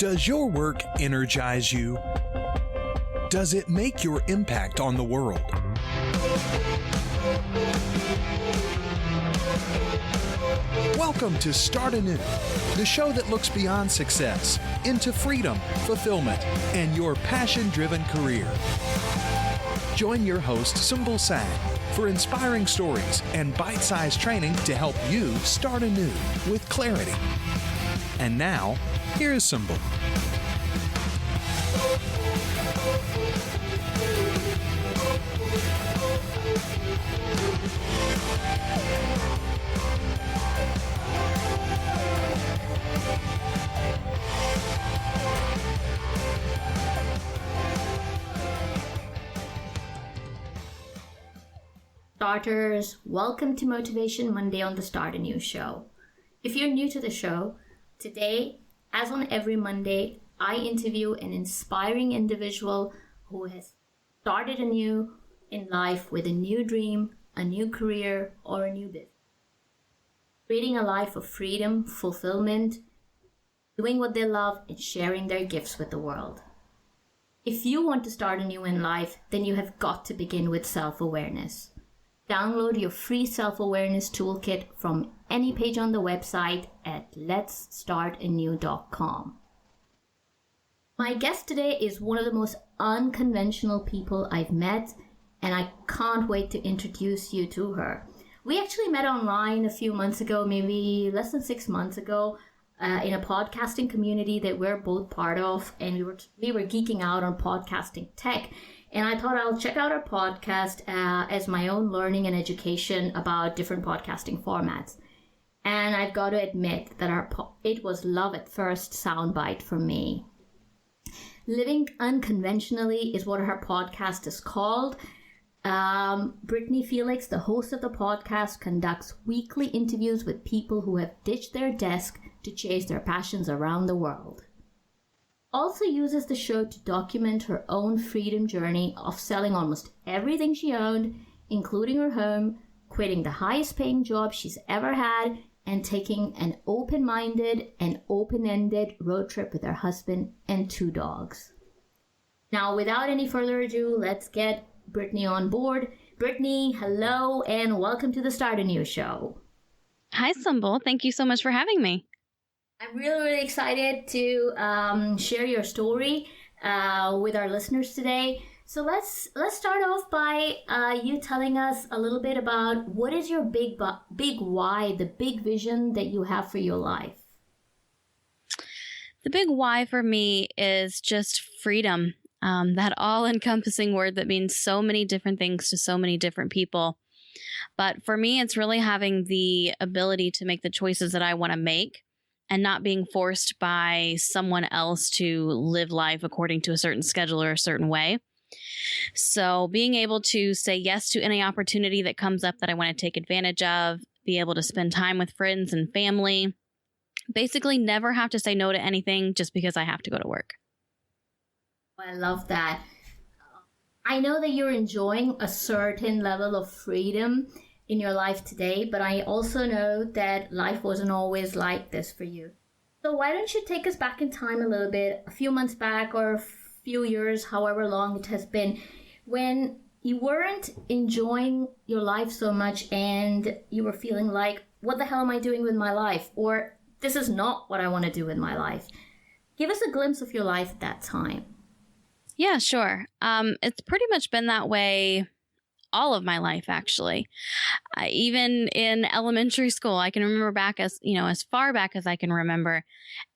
Does your work energize you? Does it make your impact on the world? Welcome to Start Anew, the show that looks beyond success into freedom, fulfillment, and your passion-driven career. Join your host, Sumbul Sang, for inspiring stories and bite-sized training to help you start anew with clarity. And now, here's Sumbul. Starters, welcome to Motivation Monday on the Start Anew Show. If you're new to the show, today, as on every Monday, I interview an inspiring individual who has started anew in life with a new dream, a new career, or a new business. Creating a life of freedom, fulfillment, doing what they love, and sharing their gifts with the world. If you want to start anew in life, then you have got to begin with self-awareness. Download your free self-awareness toolkit from any page on the website at letsstartanew.com. My guest today is one of the most unconventional people I've met, and I can't wait to introduce you to her. We actually met online a few months ago, maybe less than 6 months ago, in a podcasting community that we're both part of, and we were geeking out on podcasting tech. And I thought I'll check out our podcast as my own learning and education about different podcasting formats. And I've got to admit that it was love at first soundbite for me. Living Unconventionally is what her podcast is called. Britany Felix, the host of the podcast, conducts weekly interviews with people who have ditched their desk to chase their passions around the world. Also uses the show to document her own freedom journey of selling almost everything she owned, including her home, quitting the highest paying job she's ever had, and taking an open-minded and open-ended road trip with her husband and 2 dogs. Now, without any further ado, let's get Britany on board. Britany, hello, and welcome to the Start Anew Show. Hi, Sumbul. Thank you so much for having me. I'm really excited to share your story with our listeners today. So let's start off by you telling us a little bit about what is your big why, the big vision that you have for your life. The big why for me is just freedom. That all-encompassing word that means so many different things to so many different people. But for me, it's really having the ability to make the choices that I want to make, and not being forced by someone else to live life according to a certain schedule or a certain way. So being able to say yes to any opportunity that comes up that I want to take advantage of, be able to spend time with friends and family, basically never have to say no to anything just because I have to go to work. I love that. I know that you're enjoying a certain level of freedom in your life today, but I also know that life wasn't always like this for you. So why don't you take us back in time a little bit, a few months back or a few years, however long it has been, when you weren't enjoying your life so much and you were feeling like, what the hell am I doing with my life? Or this is not what I want to do with my life. Give us a glimpse of your life at that time. Yeah, sure. It's pretty much been that way all of my life, actually. Even in elementary school, I can remember back as far back as I can remember.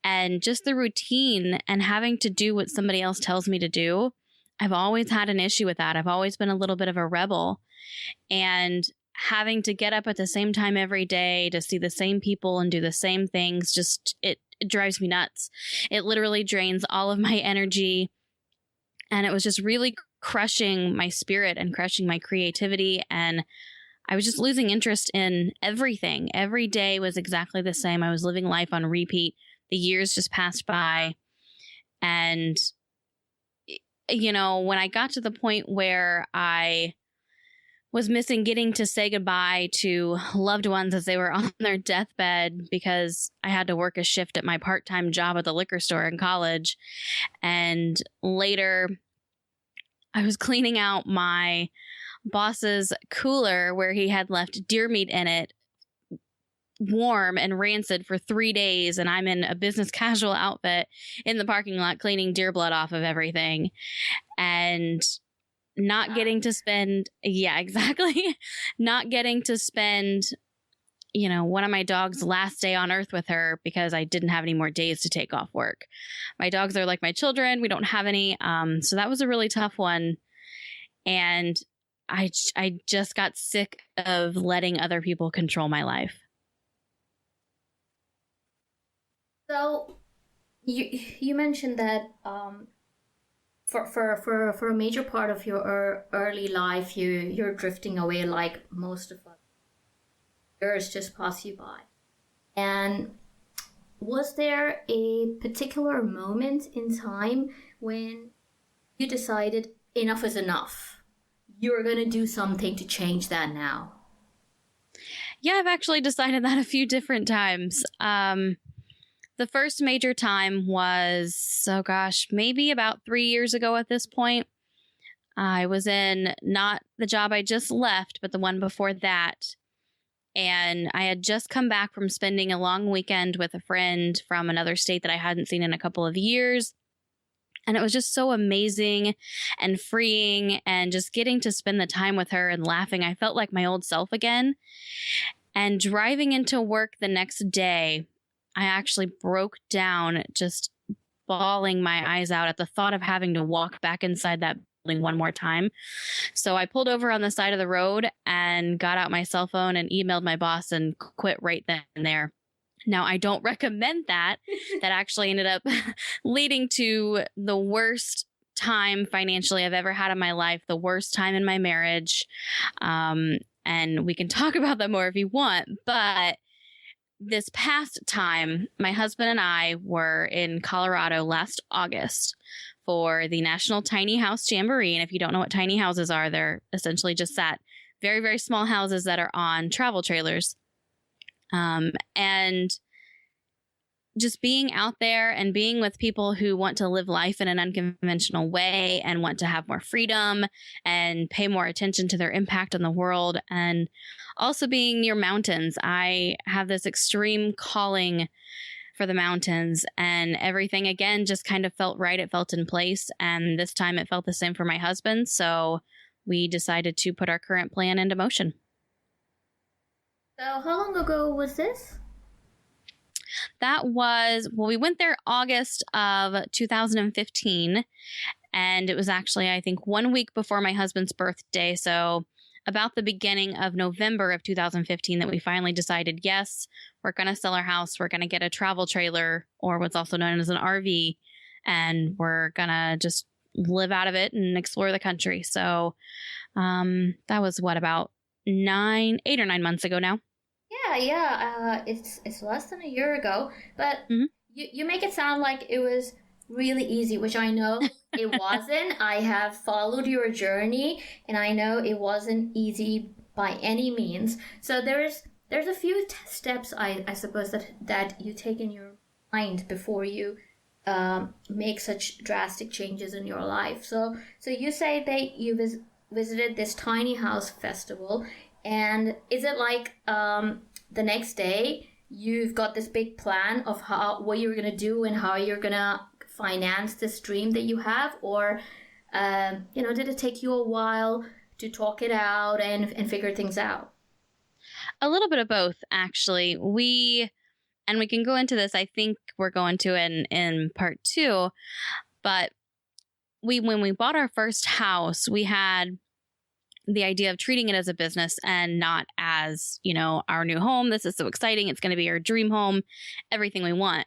And just the routine and having to do what somebody else tells me to do, I've always had an issue with that. I've always been a little bit of a rebel. And having to get up at the same time every day to see the same people and do the same things, just it drives me nuts. It literally drains all of my energy. And it was just really crushing my spirit and crushing my creativity. And I was just losing interest in everything. Every day was exactly the same. I was living life on repeat. The years just passed by. And, when I got to the point where I was missing getting to say goodbye to loved ones as they were on their deathbed because I had to work a shift at my part-time job at the liquor store in college. And later, I was cleaning out my boss's cooler where he had left deer meat in it, warm and rancid for 3 days, and I'm in a business casual outfit in the parking lot cleaning deer blood off of everything. And not getting to spend, not getting to spend, one of my dog's last day on earth with her because I didn't have any more days to take off work. My dogs are like my children. We don't have any. So that was a really tough one. And I just got sick of letting other people control my life. So you mentioned that for a major part of your early life, you're drifting away like most of us. Years just pass you by. And was there a particular moment in time when you decided enough is enough? You're going to do something to change that now? Yeah, I've actually decided that a few different times. The first major time was, maybe about 3 years ago at this point. I was in not the job I just left, but the one before that. And I had just come back from spending a long weekend with a friend from another state that I hadn't seen in a couple of years. And it was just so amazing and freeing, and just getting to spend the time with her and laughing. I felt like my old self again. And driving into work the next day, I actually broke down, just bawling my eyes out at the thought of having to walk back inside that building one more time. So I pulled over on the side of the road and got out my cell phone and emailed my boss and quit right then and there. Now, I don't recommend that. That actually ended up leading to the worst time financially I've ever had in my life, the worst time in my marriage. And we can talk about that more if you want. But this past time, my husband and I were in Colorado last August for the National Tiny House Jamboree. And if you don't know what tiny houses are, they're essentially just that very, very small houses that are on travel trailers. And just being out there and being with people who want to live life in an unconventional way and want to have more freedom and pay more attention to their impact on the world, and also being near mountains. I have this extreme calling for the mountains, and everything again just kind of felt right. It felt in place. And this time it felt the same for my husband. So we decided to put our current plan into motion. So how long ago was this? That was, we went there August of 2015, and it was actually, I think, 1 week before my husband's birthday. So about the beginning of November of 2015 that we finally decided, yes, we're going to sell our house. We're going to get a travel trailer, or what's also known as an RV, and we're going to just live out of it and explore the country. So that was about 8 or 9 months ago now. Yeah. It's less than a year ago, but you make it sound like it was really easy, which I know it wasn't. I have followed your journey, and I know it wasn't easy by any means. So there's a few steps I suppose that you take in your mind before you make such drastic changes in your life. So you say that you visited this tiny house festival. And is it like the next day you've got this big plan of what you're going to do and how you're going to finance this dream that you have? Or, did it take you a while to talk it out and figure things out? A little bit of both, actually. And we can go into this, I think we're going to in part 2. But when we bought our first house, we had the idea of treating it as a business and not as, our new home. This is so exciting. It's going to be our dream home, everything we want.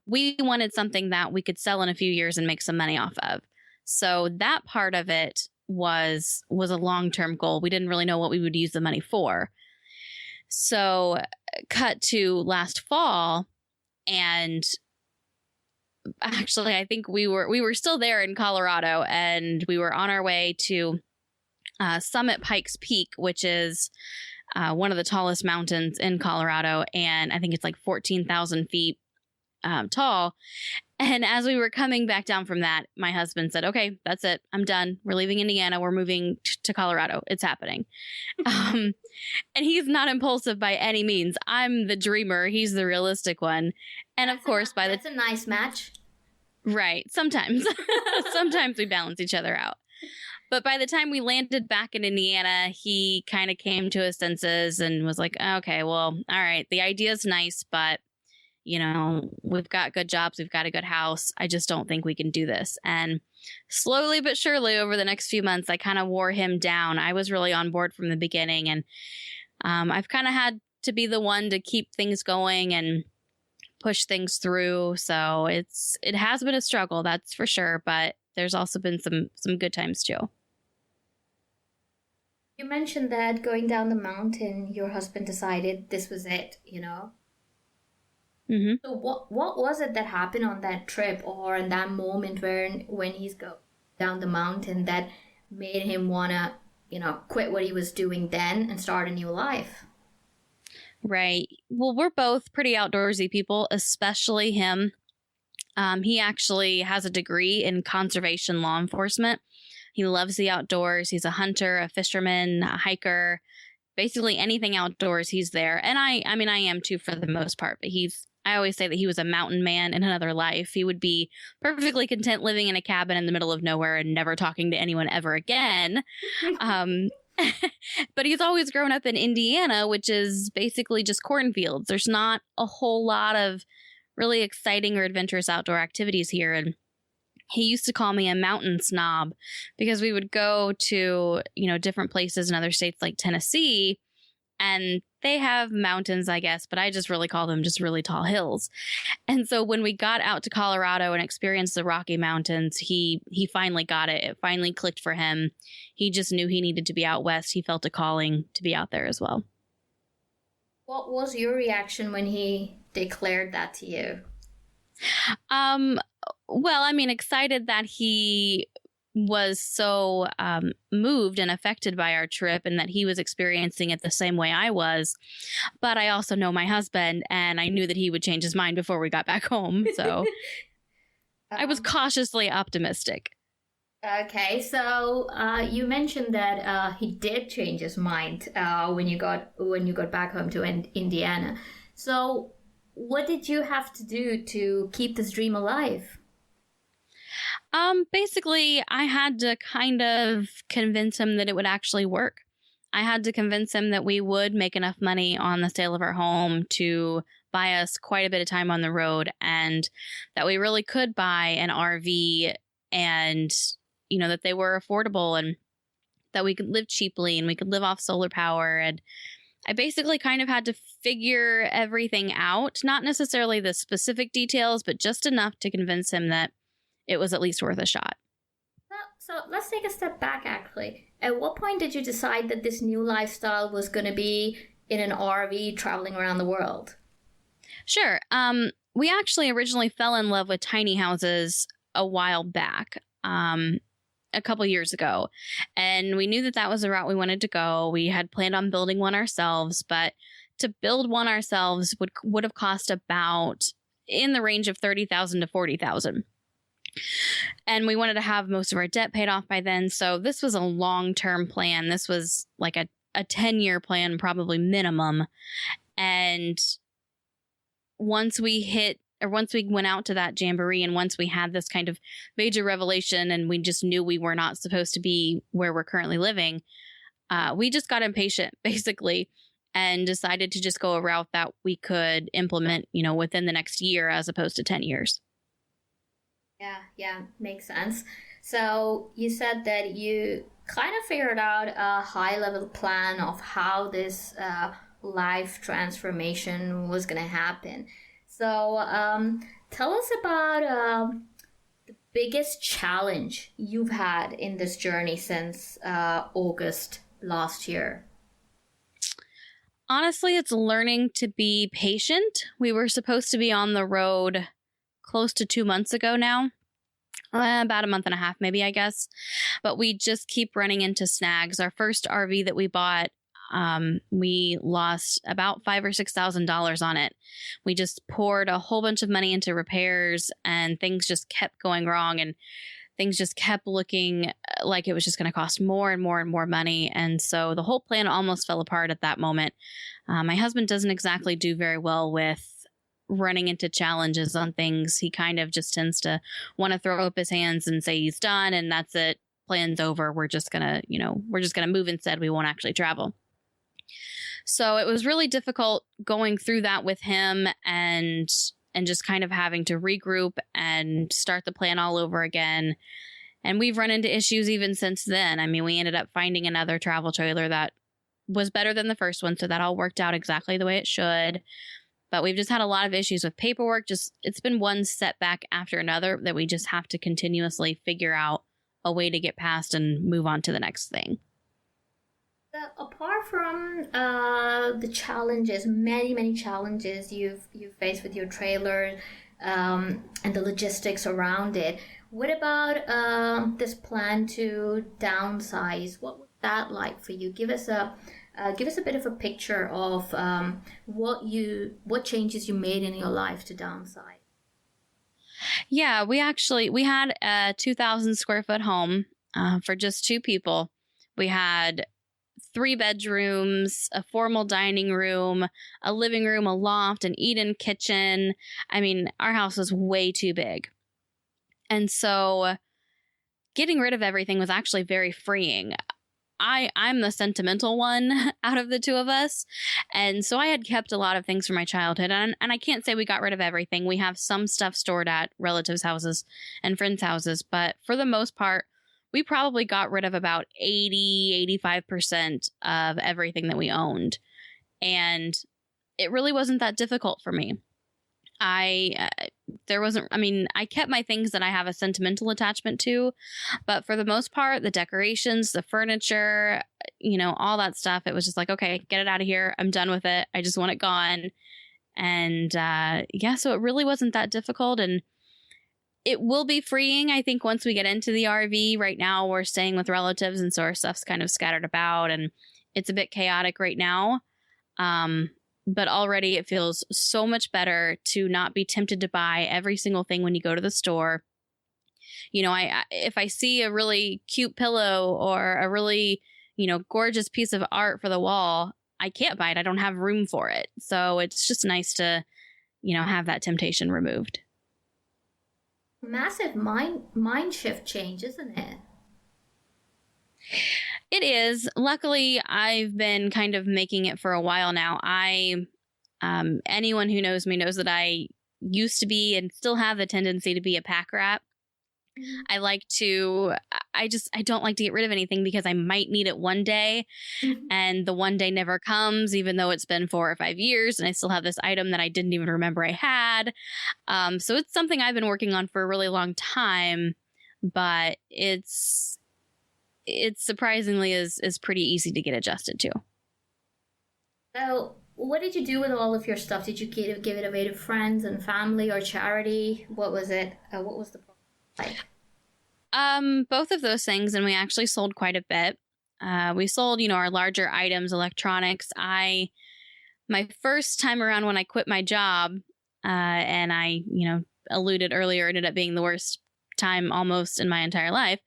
We wanted something that we could sell in a few years and make some money off of. So that part of it was a long-term goal. We didn't really know what we would use the money for. So cut to last fall, and actually I think we were still there in Colorado, and we were on our way to summit Pikes Peak, which is one of the tallest mountains in Colorado. And I think it's like 14,000 feet tall. And as we were coming back down from that, my husband said, okay, that's it. I'm done. We're leaving Indiana. We're moving to Colorado. It's happening. And he's not impulsive by any means. I'm the dreamer. He's the realistic one. And of course, that's a nice match. Right. Sometimes. Sometimes we balance each other out. But by the time we landed back in Indiana, he kind of came to his senses and was like, okay, well, all right. The idea is nice, but we've got good jobs. We've got a good house. I just don't think we can do this. And slowly but surely over the next few months, I kind of wore him down. I was really on board from the beginning. And I've kind of had to be the one to keep things going and push things through. So it has been a struggle, that's for sure. But there's also been some good times too. You mentioned that going down the mountain, your husband decided this was it, Mm-hmm. So what was it that happened on that trip or in that moment when he's go down the mountain that made him want to, quit what he was doing then and start a new life? Right. Well, we're both pretty outdoorsy people, especially him. He actually has a degree in conservation law enforcement. He loves the outdoors. He's a hunter, a fisherman, a hiker, basically anything outdoors, he's there. And I am too for the most part, but I always say that he was a mountain man in another life. He would be perfectly content living in a cabin in the middle of nowhere and never talking to anyone ever again. But he's always grown up in Indiana, which is basically just cornfields. There's not a whole lot of really exciting or adventurous outdoor activities here. And he used to call me a mountain snob because we would go to, different places in other states like Tennessee, and they have mountains, I guess, but I just really call them just really tall hills. And so when we got out to Colorado and experienced the Rocky Mountains, he finally got it. It finally clicked for him. He just knew he needed to be out west. He felt a calling to be out there as well. What was your reaction when he declared that to you? Well, excited that he was so moved and affected by our trip and that he was experiencing it the same way I was. But I also know my husband, and I knew that he would change his mind before we got back home. So I was cautiously optimistic. Okay, so you mentioned that he did change his mind when you got back home to Indiana. So what did you have to do to keep this dream alive? Basically, I had to kind of convince him that it would actually work. I had to convince him that we would make enough money on the sale of our home to buy us quite a bit of time on the road, and that we really could buy an RV, and, that they were affordable and that we could live cheaply and we could live off solar power. And I basically kind of had to figure everything out, not necessarily the specific details, but just enough to convince him that it was at least worth a shot. So let's take a step back, actually. At what point did you decide that this new lifestyle was going to be in an RV traveling around the world? Sure. We actually originally fell in love with tiny houses a while back, a couple years ago. And we knew that that was the route we wanted to go. We had planned on building one ourselves, but to build one ourselves would have cost about in the range of $30,000 to $40,000. And we wanted to have most of our debt paid off by then. So this was a long-term plan. This was like a 10-year plan, probably minimum. And once we went out to that jamboree, and once we had this kind of major revelation and we just knew we were not supposed to be where we're currently living, we just got impatient, basically, and decided to just go a route that we could implement, within the next year as opposed to 10 years. Yeah, makes sense. So you said that you kind of figured out a high-level plan of how this life transformation was going to happen. So tell us about the biggest challenge you've had in this journey since August last year. Honestly, it's learning to be patient. We were supposed to be on the road close to 2 months ago now. About a month and a half, maybe, I guess. But we just keep running into snags. Our first RV that we bought, we lost about $5,000 or $6,000 on it. We just poured a whole bunch of money into repairs, and things just kept going wrong, and things just kept looking like it was just going to cost more and more and more money. And so the whole plan almost fell apart at that moment. My husband doesn't exactly do very well with running into challenges on things. He kind of just tends to want to throw up his hands and say he's done and that's it. Plan's over. We're just going to move instead. We won't actually travel. So it was really difficult going through that with him and just kind of having to regroup and start the plan all over again. And we've run into issues even since then. I mean, we ended up finding another travel trailer that was better than the first one. So that all worked out exactly the way it should. But we've just had a lot of issues with paperwork. It's been one setback after another that we just have to continuously figure out a way to get past and move on to the next thing. Apart from the challenges, many challenges you've faced with your trailer and the logistics around it, what about this plan to downsize? What was that like for you? Give us a bit of a picture of what changes you made in your life to downsize. Yeah, we had a 2,000 square foot home for just two people. We had 3 bedrooms, a formal dining room, a living room, a loft, an eat-in kitchen. I mean, our house was way too big. And so getting rid of everything was actually very freeing. I'm the sentimental one out of the two of us. And so I had kept a lot of things from my childhood. And I can't say we got rid of everything. We have some stuff stored at relatives' houses and friends' houses. But for the most part, we probably got rid of about 85% of everything that we owned. And it really wasn't that difficult for me. I kept my things that I have a sentimental attachment to, but for the most part, the decorations, the furniture, all that stuff, it was just like, okay, get it out of here. I'm done with it. I just want it gone. And so it really wasn't that difficult. And it will be freeing, I think, once we get into the RV. Right now, we're staying with relatives, and so our stuff's kind of scattered about, and it's a bit chaotic right now. But already it feels so much better to not be tempted to buy every single thing when you go to the store. If I see a really cute pillow or a really, gorgeous piece of art for the wall, I can't buy it. I don't have room for it. So it's just nice to, have that temptation removed. Massive mind shift change, isn't it? It is. Luckily, I've been kind of making it for a while now. Anyone who knows me knows that I used to be and still have the tendency to be a pack rat. I don't like to get rid of anything because I might need it one day, and the one day never comes, even though it's been 4 or 5 years and I still have this item that I didn't even remember I had. So it's something I've been working on for a really long time, but it's surprisingly is pretty easy to get adjusted to. So what did you do with all of your stuff? Did you give it away to friends and family or charity? What was it? What was the problem like? Both of those things, and we actually sold quite a bit. We sold, our larger items, electronics. My first time around when I quit my job, and I, alluded earlier, ended up being the worst time almost in my entire life.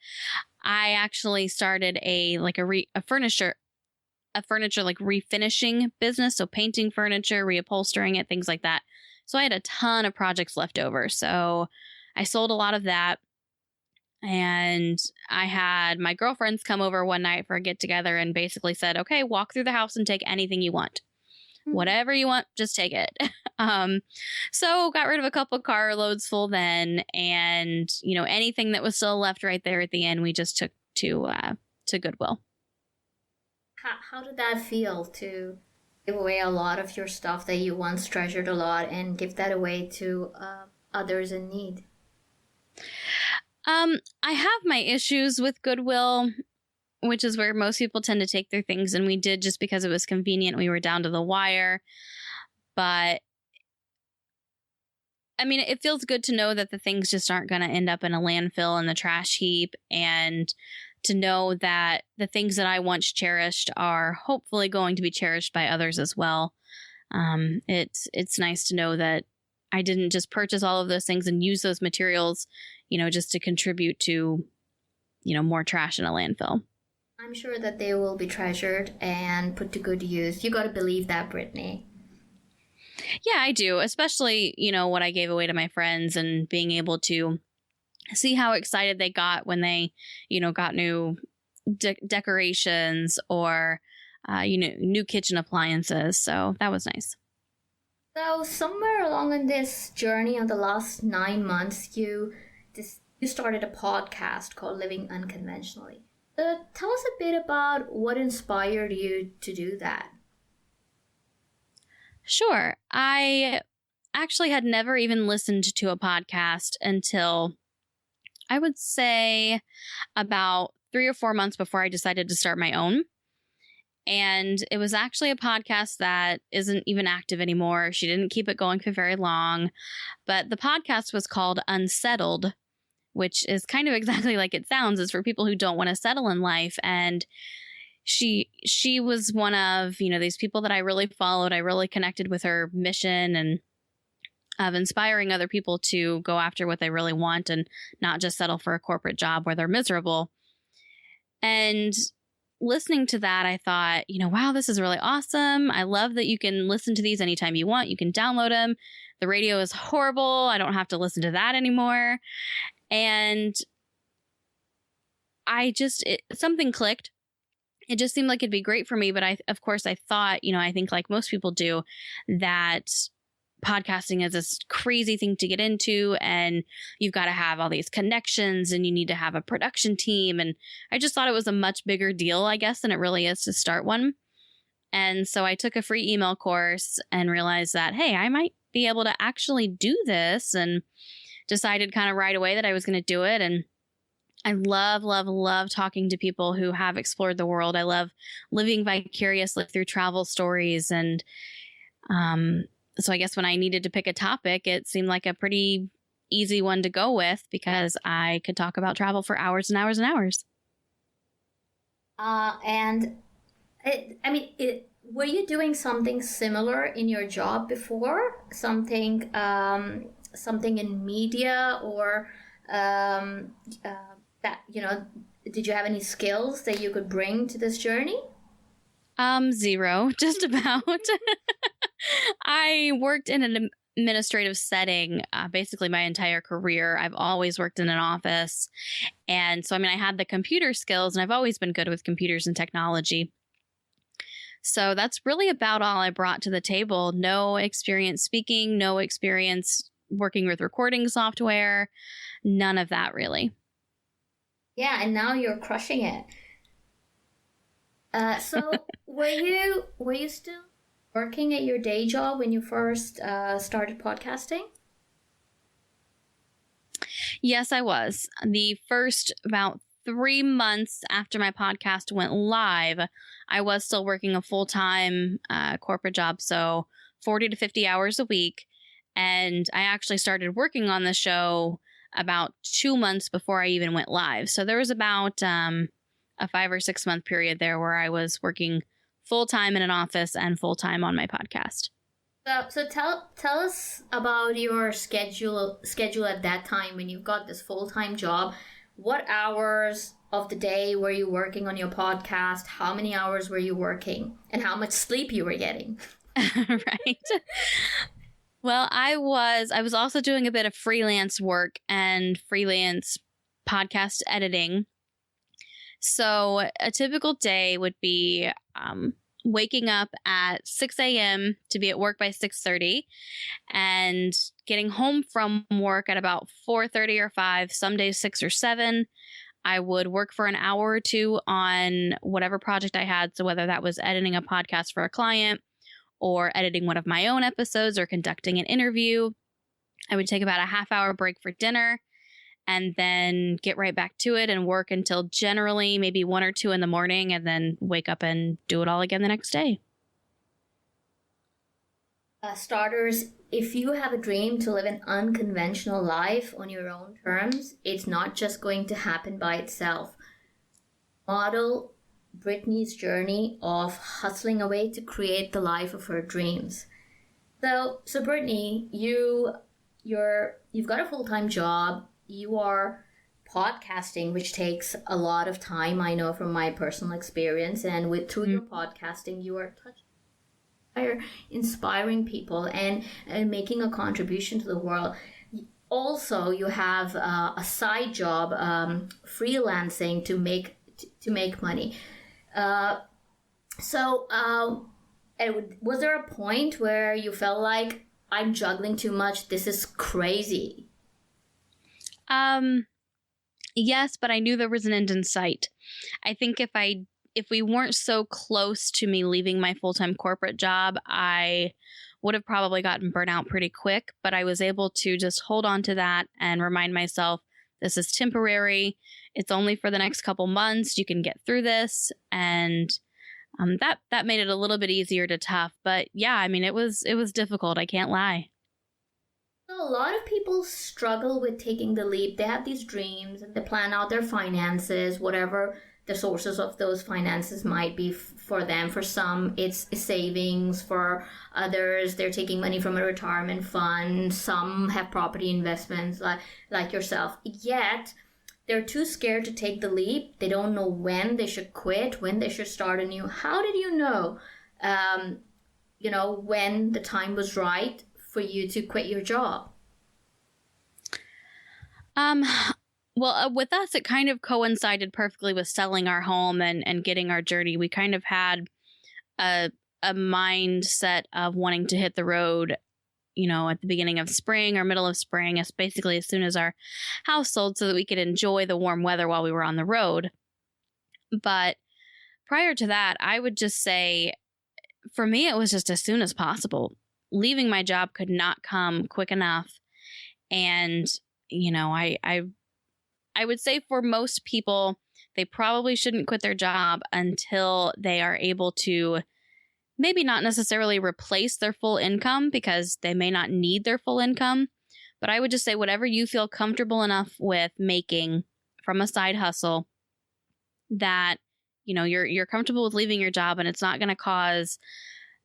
I actually started a furniture like refinishing business. So painting furniture, reupholstering it, things like that. So I had a ton of projects left over. So I sold a lot of that. And I had my girlfriends come over one night for a get together and basically said, okay, walk through the house and take anything you want. Whatever you want, just take it. So got rid of a couple car loads full then. And, anything that was still left right there at the end, we just took to Goodwill. How did that feel to give away a lot of your stuff that you once treasured a lot and give that away to others in need? I have my issues with Goodwill, which is where most people tend to take their things. And we did just because it was convenient. We were down to the wire. But I mean, it feels good to know that the things just aren't going to end up in a landfill in the trash heap, and to know that the things that I once cherished are hopefully going to be cherished by others as well. It's nice to know that I didn't just purchase all of those things and use those materials, just to contribute to, more trash in a landfill. I'm sure that they will be treasured and put to good use. You got to believe that, Britany. Yeah, I do. Especially, what I gave away to my friends, and being able to see how excited they got when they, got new decorations or, new kitchen appliances. So that was nice. So somewhere along in this journey of the last 9 months, you started a podcast called Living Unconventionally. Tell us a bit about what inspired you to do that. Sure. I actually had never even listened to a podcast until, I would say, about 3 or 4 months before I decided to start my own. And it was actually a podcast that isn't even active anymore. She didn't keep it going for very long. But the podcast was called Unsettled, which is kind of exactly like it sounds. It's for people who don't want to settle in life. And she was one of, these people that I really followed. I really connected with her mission and of inspiring other people to go after what they really want and not just settle for a corporate job where they're miserable. And listening to that, I thought, wow, this is really awesome. I love that you can listen to these anytime you want. You can download them. The radio is horrible. I don't have to listen to that anymore. And something clicked. It just seemed like it'd be great for me. But I thought, I think like most people do, that podcasting is this crazy thing to get into, and you've got to have all these connections, and you need to have a production team. And I just thought it was a much bigger deal, I guess, than it really is to start one. And so I took a free email course and realized that, hey, I might be able to actually do this, and decided kind of right away that I was going to do it. And I love, love, love talking to people who have explored the world. I love living vicariously through travel stories. And, so I guess when I needed to pick a topic, it seemed like a pretty easy one to go with, because I could talk about travel for hours and hours and hours. Were you doing something similar in your job before? Something in media, or did you have any skills that you could bring to this journey? Zero, just about. I worked in an administrative setting basically my entire career. I've always worked in an office. And so, I had the computer skills, and I've always been good with computers and technology. So that's really about all I brought to the table. No experience speaking, no experience working with recording software, none of that really. Yeah, and now you're crushing it. So were you still working at your day job when you first started podcasting? Yes, I was. The first about 3 months after my podcast went live, I was still working a full-time corporate job, so 40 to 50 hours a week. And I actually started working on the show about 2 months before I even went live. So there was about a 5 or 6 month period there where I was working full-time in an office and full-time on my podcast. So tell us about your schedule at that time when you've got this full-time job. What hours of the day were you working on your podcast? How many hours were you working? And how much sleep you were getting? Right. Well, I was also doing a bit of freelance work and freelance podcast editing. So a typical day would be waking up at 6 a.m. to be at work by 6:30 and getting home from work at about 4:30 or 5, some days 6 or 7. I would work for an hour or two on whatever project I had. So whether that was editing a podcast for a client or editing one of my own episodes or conducting an interview, I would take about a half-hour break for dinner and then get right back to it and work until generally maybe 1 or 2 in the morning, and then wake up and do it all again the next day. Starters, if you have a dream to live an unconventional life on your own terms, it's not just going to happen by itself. Model Britany's journey of hustling away to create the life of her dreams. So Britany, you've got a full-time job. You are podcasting, which takes a lot of time. I know from my personal experience, and through your podcasting, you are inspiring people and making a contribution to the world. Also, you have a side job, freelancing to make money. Was there a point where you felt like, I'm juggling too much, this is crazy? Yes, but I knew there was an end in sight. I think if we weren't so close to me leaving my full-time corporate job, I would have probably gotten burnt out pretty quick, but I was able to just hold on to that and remind myself, this is temporary. It's only for the next couple months. You can get through this. And that made it a little bit easier to tough. But yeah, I mean, it was difficult. I can't lie. A lot of people struggle with taking the leap. They have these dreams and they plan out their finances, whatever the sources of those finances might be for them. For some, it's savings. For others, they're taking money from a retirement fund. Some have property investments like yourself. Yet, they're too scared to take the leap. They don't know when they should quit, when they should start anew. How did you know, when the time was right for you to quit your job? Well, with us, it kind of coincided perfectly with selling our home and getting our journey. We kind of had a mindset of wanting to hit the road, at the beginning of spring or middle of spring, basically as soon as our house sold, so that we could enjoy the warm weather while we were on the road. But prior to that, I would just say, for me, it was just as soon as possible. Leaving my job could not come quick enough. And, I would say for most people, they probably shouldn't quit their job until they are able to maybe not necessarily replace their full income, because they may not need their full income. But I would just say whatever you feel comfortable enough with making from a side hustle, that, you're comfortable with leaving your job and it's not going to cause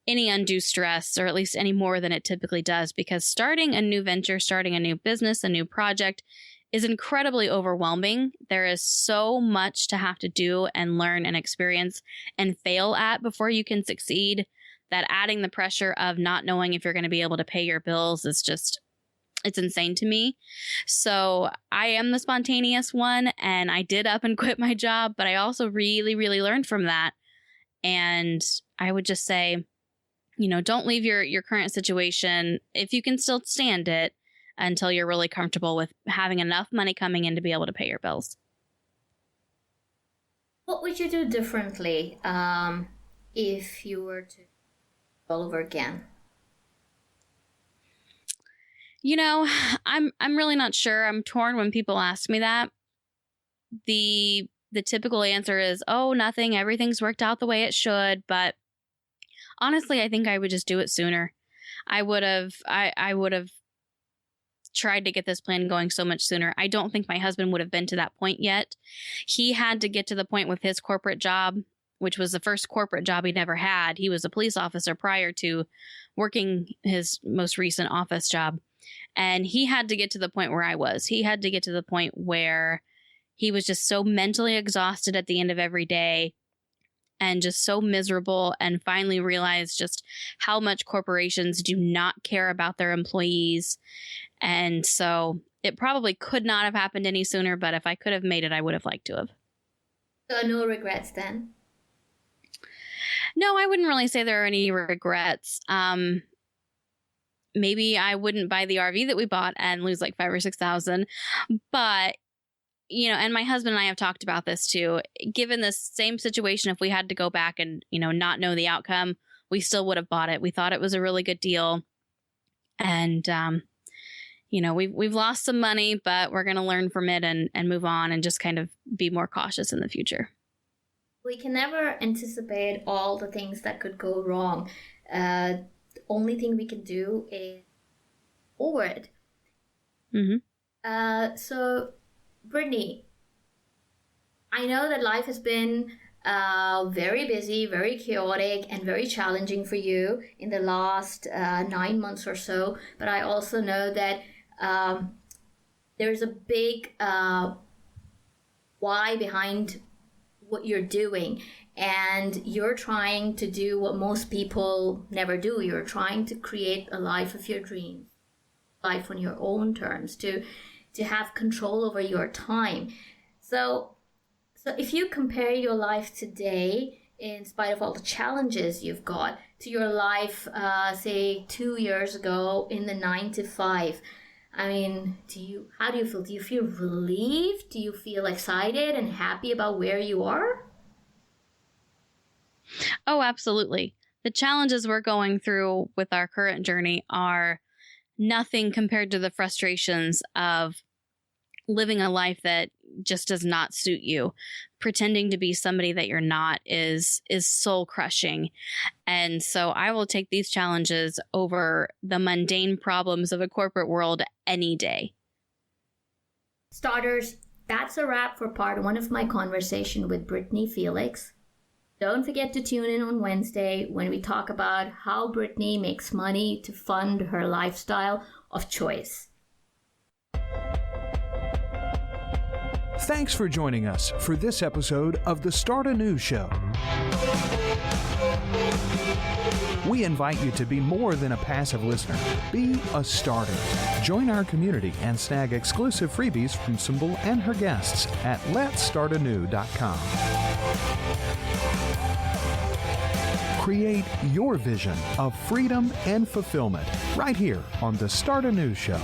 any undue stress, or at least any more than it typically does, because starting a new venture, starting a new business, a new project is incredibly overwhelming. There is so much to have to do and learn and experience and fail at before you can succeed, that adding the pressure of not knowing if you're going to be able to pay your bills is just, it's insane to me. So I am the spontaneous one, and I did up and quit my job, but I also really, really learned from that. And I would just say, don't leave your current situation if you can still stand it until you're really comfortable with having enough money coming in to be able to pay your bills. What would you do differently if you were to all over again? I'm really not sure. I'm torn when people ask me that. The typical answer is, oh, nothing. Everything's worked out the way it should. But honestly, I think I would just do it sooner. I would have tried to get this plan going so much sooner. I don't think my husband would have been to that point yet. He had to get to the point with his corporate job, which was the first corporate job he'd ever had. He was a police officer prior to working his most recent office job. And he had to get to the point where I was. He had to get to the point where he was just so mentally exhausted at the end of every day and just so miserable, and finally realized just how much corporations do not care about their employees. And so it probably could not have happened any sooner, but if I could have made it, I would have liked to have. So no regrets then? No, I wouldn't really say there are any regrets. Maybe I wouldn't buy the RV that we bought and lose like $5,000 or $6,000, but and my husband and I have talked about this too. Given this same situation, if we had to go back and, not know the outcome, we still would have bought it. We thought it was a really good deal. And, we've lost some money, but we're going to learn from it and move on and just kind of be more cautious in the future. We can never anticipate all the things that could go wrong. The only thing we can do is forward. Mm-hmm. So, Britany, I know that life has been very busy, very chaotic, and very challenging for you in the last 9 months or so. But I also know that there's a big why behind what you're doing. And you're trying to do what most people never do. You're trying to create a life of your dreams, life on your own terms, to have control over your time. So if you compare your life today, in spite of all the challenges you've got, to your life, say 2 years ago in the 9 to 5, I mean, how do you feel? Do you feel relieved? Do you feel excited and happy about where you are? Oh, absolutely. The challenges we're going through with our current journey are nothing compared to the frustrations of living a life that just does not suit you. Pretending to be somebody that you're not is soul crushing. And so I will take these challenges over the mundane problems of a corporate world any day. Starters, that's a wrap for part 1 of my conversation with Britany Felix. Don't forget to tune in on Wednesday when we talk about how Britany makes money to fund her lifestyle of choice. Thanks for joining us for this episode of the Start Anew Show. We invite you to be more than a passive listener. Be a starter. Join our community and snag exclusive freebies from Symbol and her guests at letstartanew.com. Create your vision of freedom and fulfillment right here on the Start Anew Show.